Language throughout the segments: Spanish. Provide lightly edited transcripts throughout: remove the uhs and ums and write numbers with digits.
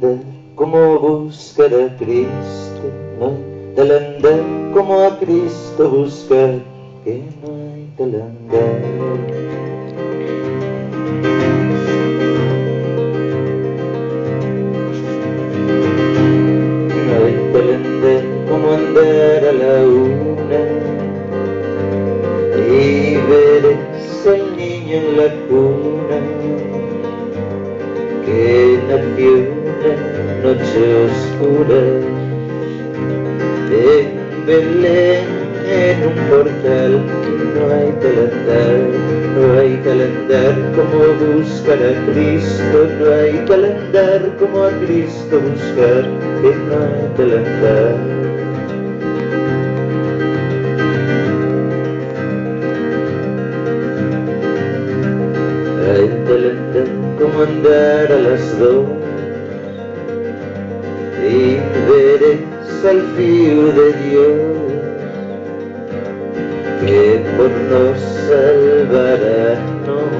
andar como buscar a Cristo, no hay tal andar como a Cristo buscar, que no hay tal andar. No hay tal andar como andar a la una y veres al niño en la cuna que nació una noche oscura en Belén, en un portal. No hay tal andar, no hay tal andar como buscar a Cristo, no hay tal andar como a Cristo buscar, que no hay tal andar. Hay tal andar como andar a las dos y veres al Fiu de Dios que por nos salvarnos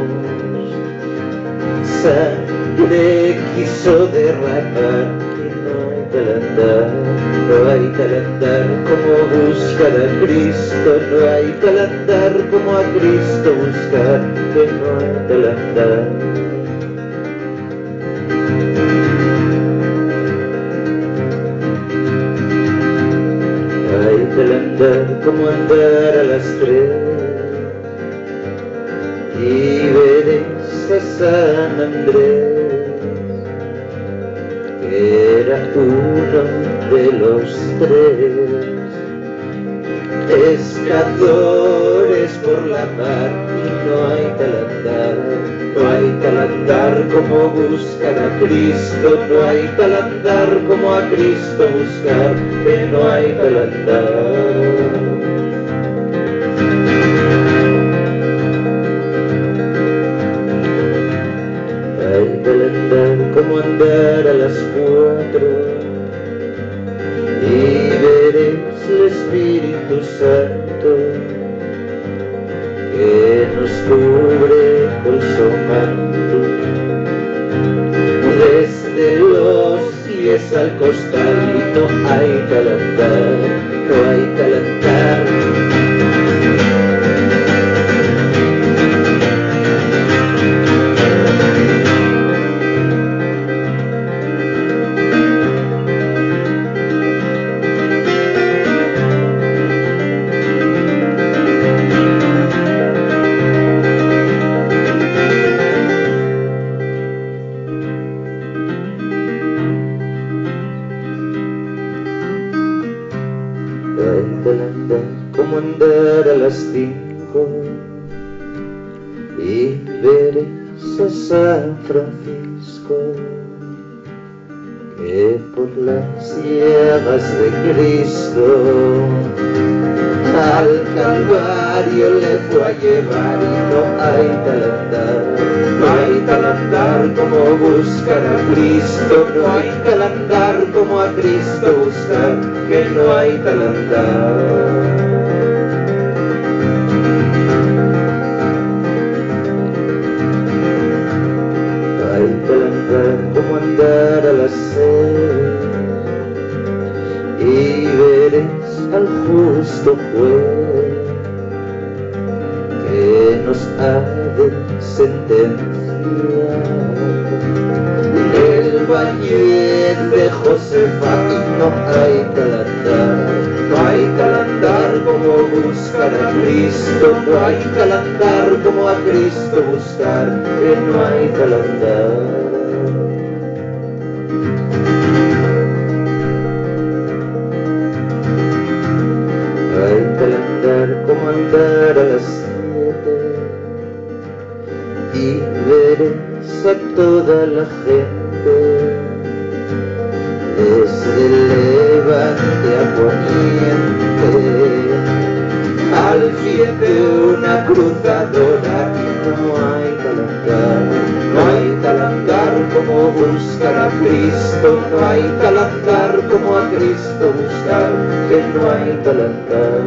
sangre quiso derramar. Y no hay tal andar, no hay tal andar como buscar a Cristo, no hay tal andar como a Cristo buscar, que no hay tal andar. Hay tal andar como andar a las 3 y veres a San Andrés, que era uno de los 3 pescadores por la mar. Y no hay tal andar, no hay tal andar como buscar a Cristo, no hay tal andar como a Cristo buscar, que no hay tal andar. Hay tal andar como andar a las 4 y veres el Espíritu Santo que nos cubre con su manto desde los pies al costal. Y no hay tal andar, no hay tal andar. Hay tal andar como andar a las 5 y veres a San Francisco que por las llagas de Cristo al Calvario le fue a llevar. Y no hay tal andar, no hay tal andar como buscar a Cristo, no hay tal andar como a Cristo buscar, que no hay tal andar. Hay tal andar como andar a las 6 y veres al justo juez que nos ha de sentenciar en el valle de Josefat. Y no hay tal andar, no hay tal andar como buscar a Cristo, no hay tal andar como a Cristo buscar, que no hay tal andar. Hay tal andar como andar a las 7 y veres a toda la gente desde levante a poniente al pie de una cruzadora. Y no hay tal andar, no hay tal andar como buscar a Cristo, no hay tal andar como a Cristo buscar, que no hay tal andar.